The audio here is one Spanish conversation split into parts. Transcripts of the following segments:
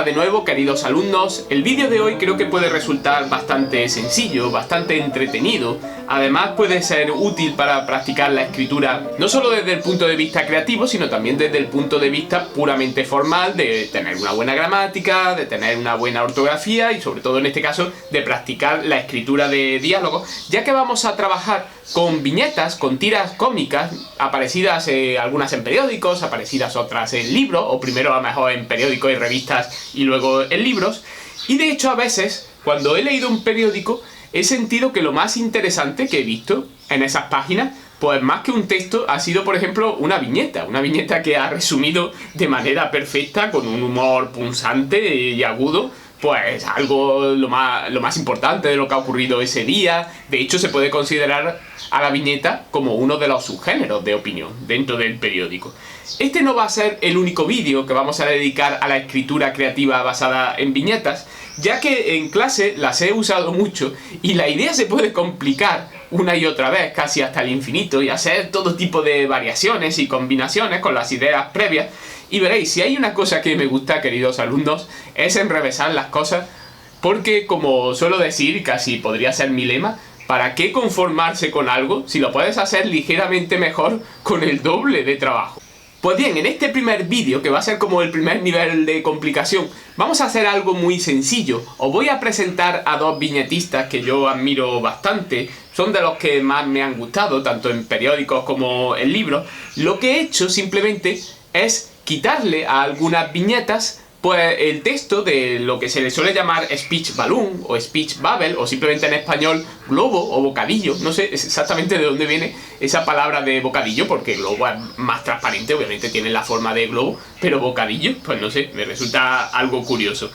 Hola de nuevo, queridos alumnos. El vídeo de hoy creo que puede resultar bastante sencillo, bastante entretenido. Además puede ser útil para practicar la escritura no solo desde el punto de vista creativo, sino también desde el punto de vista puramente formal, de tener una buena gramática, de tener una buena ortografía y sobre todo en este caso de practicar la escritura de diálogos, ya que vamos a trabajar con viñetas, con tiras cómicas, aparecidas algunas en periódicos, aparecidas otras en libros, o primero a lo mejor en periódicos y revistas y luego en libros. Y de hecho a veces, cuando he leído un periódico, he sentido que lo más interesante que he visto en esas páginas, pues más que un texto, ha sido por ejemplo una viñeta que ha resumido de manera perfecta, con un humor punzante y agudo, pues algo lo más importante de lo que ha ocurrido ese día. De hecho se puede considerar a la viñeta como uno de los subgéneros de opinión dentro del periódico. Este no va a ser el único vídeo que vamos a dedicar a la escritura creativa basada en viñetas, ya que en clase las he usado mucho y la idea se puede complicar una y otra vez, casi hasta el infinito, y hacer todo tipo de variaciones y combinaciones con las ideas previas. Y veréis, si hay una cosa que me gusta, queridos alumnos, es enrevesar las cosas, porque como suelo decir, casi podría ser mi lema, ¿para qué conformarse con algo si lo puedes hacer ligeramente mejor con el doble de trabajo? Pues bien, en este primer vídeo, que va a ser como el primer nivel de complicación, vamos a hacer algo muy sencillo. Os voy a presentar a dos viñetistas que yo admiro bastante, son de los que más me han gustado, tanto en periódicos como en libros. Lo que he hecho simplemente es quitarle a algunas viñetas pues el texto de lo que se le suele llamar speech balloon o speech bubble, o simplemente en español globo o bocadillo. No sé exactamente de dónde viene esa palabra de bocadillo, porque globo es más transparente, obviamente tiene la forma de globo, pero bocadillo, pues no sé, me resulta algo curioso.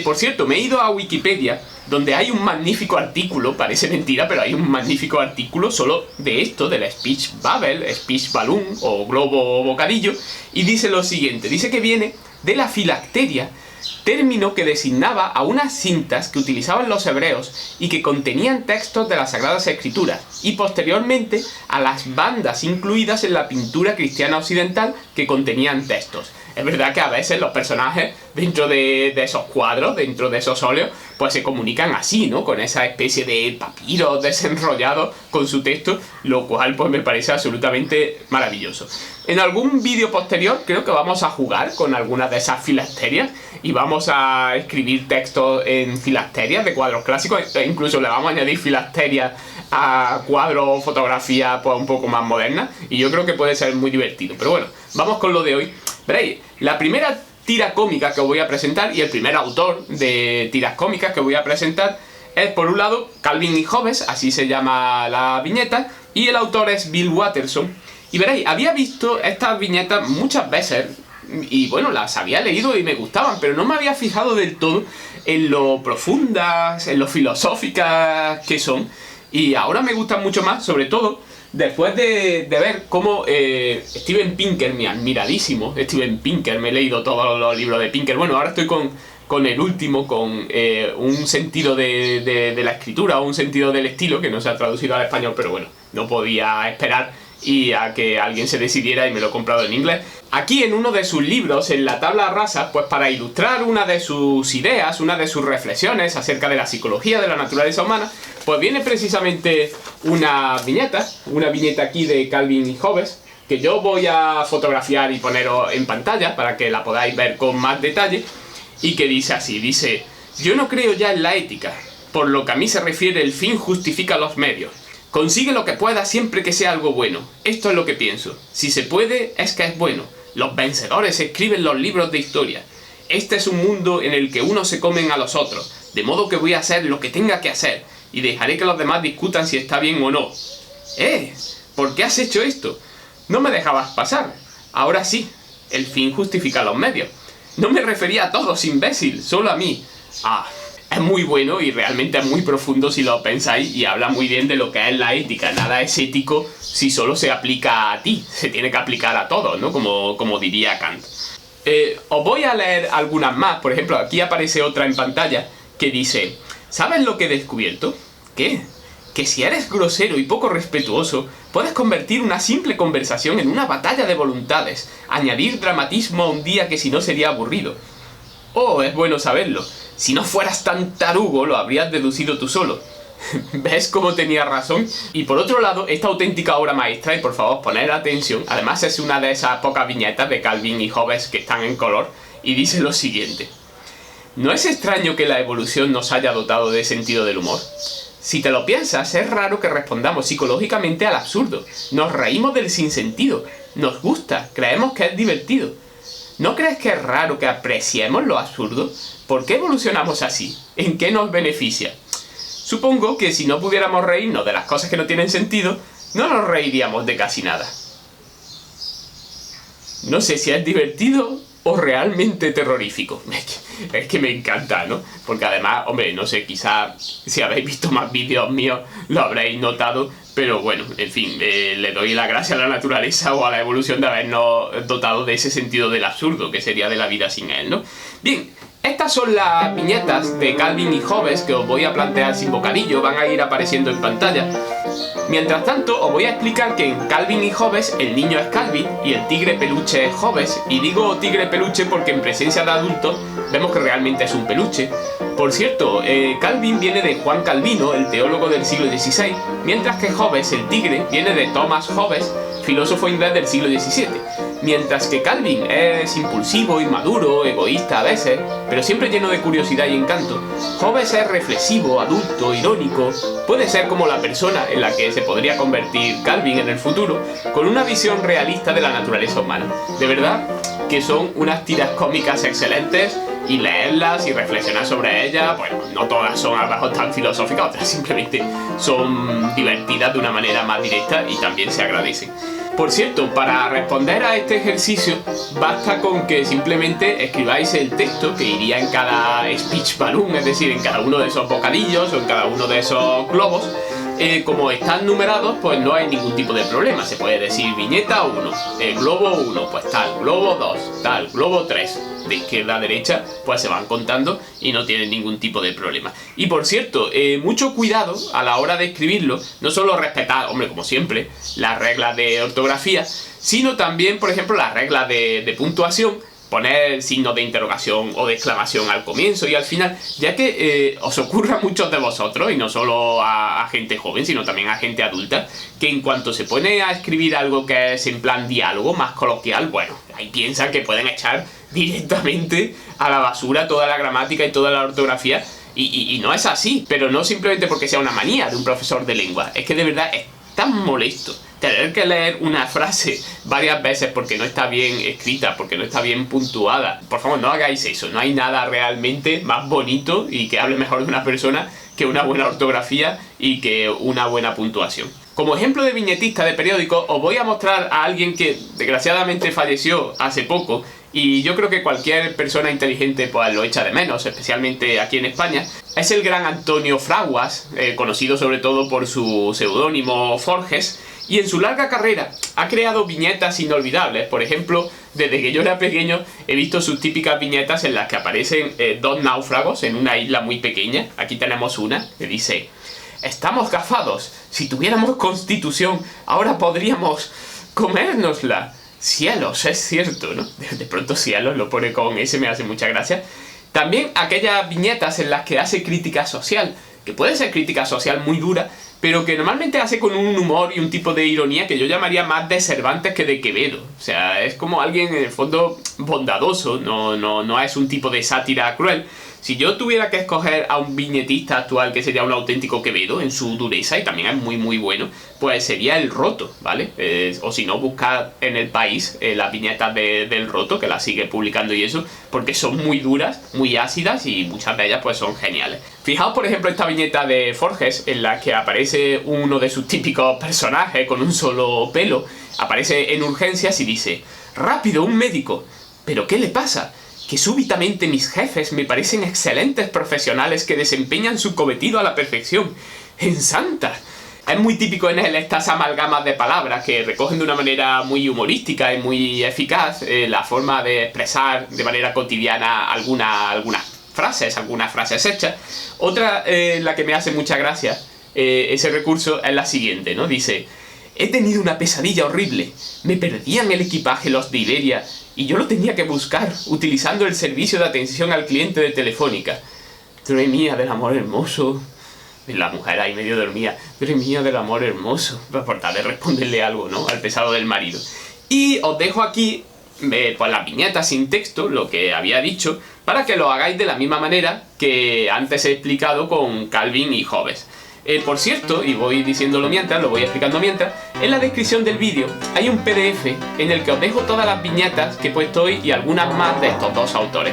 Por cierto, me he ido a Wikipedia, donde hay un magnífico artículo, parece mentira, pero hay un magnífico artículo solo de esto, de la speech bubble, speech balloon o globo o bocadillo, y dice lo siguiente, dice que viene de la filacteria, término que designaba a unas cintas que utilizaban los hebreos y que contenían textos de las Sagradas Escrituras, y posteriormente a las bandas incluidas en la pintura cristiana occidental que contenían textos. Es verdad que a veces los personajes dentro de esos cuadros, dentro de esos óleos, pues se comunican así, ¿no? Con esa especie de papiros desenrollados con su texto, lo cual pues me parece absolutamente maravilloso. En algún vídeo posterior creo que vamos a jugar con algunas de esas filacterias y vamos a escribir textos en filacterias de cuadros clásicos, e incluso le vamos a añadir filacterias a cuadros o fotografías pues un poco más modernas, y yo creo que puede ser muy divertido. Pero bueno, vamos con lo de hoy. Veréis, la primera tira cómica que os voy a presentar y el primer autor de tiras cómicas que voy a presentar es, por un lado, Calvin y Hobbes, así se llama la viñeta, y el autor es Bill Watterson. Y veréis, había visto estas viñetas muchas veces y bueno, las había leído y me gustaban, pero no me había fijado del todo en lo profundas, en lo filosóficas que son, y ahora me gustan mucho más, sobre todo después de ver cómo Steven Pinker, mi admiradísimo Steven Pinker, me he leído todos los libros de Pinker. Bueno, ahora estoy con el último, con un sentido de la escritura o un sentido del estilo, que no se ha traducido al español, pero bueno, no podía esperar y a que alguien se decidiera y me lo he comprado en inglés. Aquí en uno de sus libros, en la tabla rasa, pues para ilustrar una de sus ideas, una de sus reflexiones acerca de la psicología de la naturaleza humana, pues viene precisamente una viñeta aquí de Calvin y Hobbes, que yo voy a fotografiar y poneros en pantalla para que la podáis ver con más detalle, y que dice así, dice: yo no creo ya en la ética, por lo que a mí se refiere el fin justifica los medios. Consigue lo que pueda siempre que sea algo bueno. Esto es lo que pienso. Si se puede, es que es bueno. Los vencedores escriben los libros de historia. Este es un mundo en el que unos se comen a los otros, de modo que voy a hacer lo que tenga que hacer, y dejaré que los demás discutan si está bien o no. ¿Por qué has hecho esto? No me dejabas pasar. Ahora sí, el fin justifica los medios. No me refería a todos, imbécil, solo a mí. Es muy bueno y realmente es muy profundo si lo pensáis, y habla muy bien de lo que es la ética. Nada es ético si solo se aplica a ti, se tiene que aplicar a todos, ¿no? Como diría Kant. Os voy a leer algunas más. Por ejemplo, aquí aparece otra en pantalla que dice: ¿sabes lo que he descubierto? ¿Qué? Que si eres grosero y poco respetuoso, puedes convertir una simple conversación en una batalla de voluntades, añadir dramatismo a un día que si no sería aburrido. Oh, es bueno saberlo. Si no fueras tan tarugo, lo habrías deducido tú solo. ¿Ves cómo tenía razón? Y por otro lado, esta auténtica obra maestra, y por favor poned atención, además es una de esas pocas viñetas de Calvin y Hobbes que están en color, y dice lo siguiente: ¿no es extraño que la evolución nos haya dotado de sentido del humor? Si te lo piensas, es raro que respondamos psicológicamente al absurdo. Nos reímos del sinsentido, nos gusta, creemos que es divertido. ¿No crees que es raro que apreciemos lo absurdo? ¿Por qué evolucionamos así? ¿En qué nos beneficia? Supongo que si no pudiéramos reírnos de las cosas que no tienen sentido, no nos reiríamos de casi nada. No sé si es divertido o realmente terrorífico. Es que me encanta, ¿no? Porque además, hombre, no sé, quizá si habéis visto más vídeos míos lo habréis notado, pero bueno, en fin, le doy la gracia a la naturaleza o a la evolución de habernos dotado de ese sentido del absurdo, que sería de la vida sin él, ¿no? Bien, estas son las viñetas de Calvin y Hobbes que os voy a plantear sin bocadillo, van a ir apareciendo en pantalla. Mientras tanto, os voy a explicar que en Calvin y Hobbes el niño es Calvin y el tigre peluche es Hobbes, y digo tigre peluche porque en presencia de adultos vemos que realmente es un peluche. Por cierto, Calvin viene de Juan Calvino, el teólogo del siglo XVI, mientras que Hobbes, el tigre, viene de Thomas Hobbes, filósofo inglés del siglo XVII. Mientras que Calvin es impulsivo, inmaduro, egoísta a veces, pero siempre lleno de curiosidad y encanto, Hobbes es reflexivo, adulto, irónico, puede ser como la persona en la que se podría convertir Calvin en el futuro, con una visión realista de la naturaleza humana. De verdad que son unas tiras cómicas excelentes, y leerlas y reflexionar sobre ellas, bueno, no todas son a lo mejor tan filosóficas, otras simplemente son divertidas de una manera más directa y también se agradecen. Por cierto, para responder a este ejercicio basta con que simplemente escribáis el texto que iría en cada speech balloon, es decir, en cada uno de esos bocadillos o en cada uno de esos globos. Como están numerados, pues no hay ningún tipo de problema. Se puede decir viñeta 1, globo 1, pues tal, globo 2, tal, globo 3. De izquierda a derecha, pues se van contando y no tienen ningún tipo de problema. Y por cierto, mucho cuidado a la hora de escribirlo, no solo respetar, hombre, como siempre, las reglas de ortografía, sino también, por ejemplo, las reglas de puntuación, poner signos de interrogación o de exclamación al comienzo y al final, ya que os ocurra a muchos de vosotros, y no solo a gente joven, sino también a gente adulta, que en cuanto se pone a escribir algo que es en plan diálogo, más coloquial, bueno, ahí piensan que pueden echar directamente a la basura toda la gramática y toda la ortografía, y no es así, pero no simplemente porque sea una manía de un profesor de lengua, es que de verdad es tan molesto tener que leer una frase varias veces porque no está bien escrita, porque no está bien puntuada. Por favor, no hagáis eso. No hay nada realmente más bonito y que hable mejor de una persona que una buena ortografía y que una buena puntuación. Como ejemplo de viñetista de periódico, os voy a mostrar a alguien que desgraciadamente falleció hace poco, y yo creo que cualquier persona inteligente pues lo echa de menos, especialmente aquí en España. Es el gran Antonio Fraguas, conocido sobre todo por su seudónimo Forges, y en su larga carrera ha creado viñetas inolvidables. Por ejemplo, desde que yo era pequeño he visto sus típicas viñetas en las que aparecen dos náufragos en una isla muy pequeña. Aquí tenemos una que dice: estamos gafados, si tuviéramos constitución ahora podríamos comérnosla. Cielos, es cierto, ¿no? De pronto cielos lo pone con ese, me hace mucha gracia. También aquellas viñetas en las que hace crítica social, que puede ser crítica social muy dura, pero que normalmente hace con un humor y un tipo de ironía que yo llamaría más de Cervantes que de Quevedo. O sea, es como alguien en el fondo bondadoso, no es un tipo de sátira cruel. Si yo tuviera que escoger a un viñetista actual que sería un auténtico Quevedo en su dureza, y también es muy bueno, pues sería El Roto, ¿vale? O si no, buscad en El País las viñetas del Roto, que las sigue publicando y eso, porque son muy duras, muy ácidas y muchas de ellas pues son geniales. Fijaos por ejemplo esta viñeta de Forges, en la que aparece uno de sus típicos personajes con un solo pelo, aparece en urgencias y dice: ¡rápido, un médico! ¿Pero qué le pasa? Que súbitamente mis jefes me parecen excelentes profesionales que desempeñan su cometido a la perfección. ¡En santa! Es muy típico en él estas amalgamas de palabras que recogen de una manera muy humorística y muy eficaz la forma de expresar de manera cotidiana algunas frases hechas. Otra, la que me hace mucha gracia, ese recurso, es la siguiente, ¿no? Dice: He tenido una pesadilla horrible. Me perdían el equipaje los de Iberia y yo lo tenía que buscar utilizando el servicio de atención al cliente de Telefónica. Madre mía del amor hermoso. La mujer ahí medio dormía. Madre mía del amor hermoso. Por tal de responderle algo, ¿no? Al pesado del marido. Y os dejo aquí pues las viñetas sin texto, lo que había dicho, para que lo hagáis de la misma manera que antes he explicado con Calvin y Hobbes. Por cierto, y voy diciéndolo mientras, lo voy explicando mientras, en la descripción del vídeo hay un PDF en el que os dejo todas las viñetas que he puesto hoy y algunas más de estos dos autores.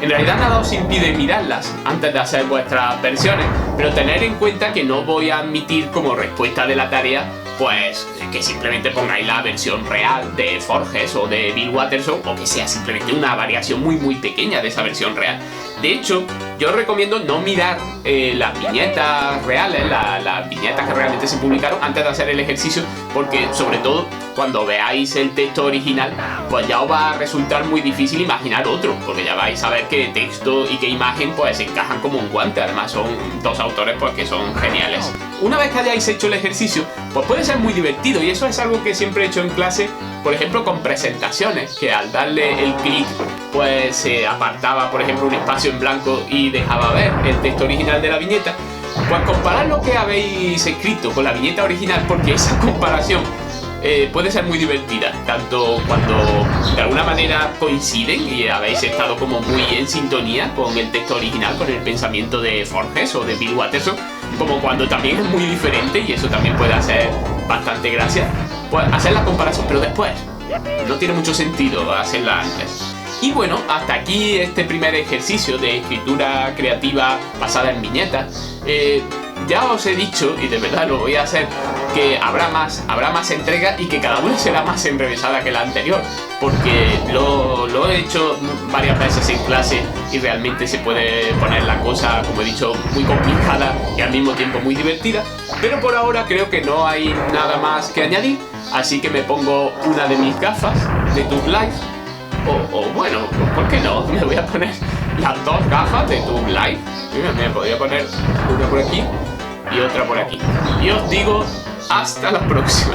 En realidad nada os impide mirarlas antes de hacer vuestras versiones, pero tener en cuenta que no voy a admitir como respuesta de la tarea pues que simplemente pongáis la versión real de Forges o de Bill Watterson, o que sea simplemente una variación muy pequeña de esa versión real. De hecho, yo os recomiendo no mirar las viñetas reales, las viñetas que realmente se publicaron antes de hacer el ejercicio, porque sobre todo cuando veáis el texto original, pues ya os va a resultar muy difícil imaginar otro, porque ya vais a ver qué texto y qué imagen pues encajan como un guante. Además son dos autores pues que son geniales. Una vez que hayáis hecho el ejercicio, pues puede ser muy divertido, y eso es algo que siempre he hecho en clase, por ejemplo con presentaciones, que al darle el clic pues se apartaba por ejemplo un espacio en blanco y dejaba ver el texto original de la viñeta. Pues comparar lo que habéis escrito con la viñeta original, porque esa comparación puede ser muy divertida, tanto cuando de alguna manera coinciden y habéis estado como muy en sintonía con el texto original, con el pensamiento de Forges o de Bill Watterson, como cuando también es muy diferente, y eso también puede hacer bastante gracia, pues hacer la comparación, pero después no tiene mucho sentido hacerla antes. Y bueno, hasta aquí este primer ejercicio de escritura creativa basada en viñetas. Ya os he dicho, y de verdad lo voy a hacer, que habrá más entregas y que cada una será más enrevesada que la anterior, porque lo he hecho varias veces en clase y realmente se puede poner la cosa, como he dicho, muy complicada y al mismo tiempo muy divertida. Pero por ahora creo que no hay nada más que añadir, así que me pongo una de mis gafas de Tube Life, o bueno, ¿por qué no? Me voy a poner las dos gafas de Tube Life. Me podría poner una por aquí y otra por aquí. Y os digo hasta la próxima.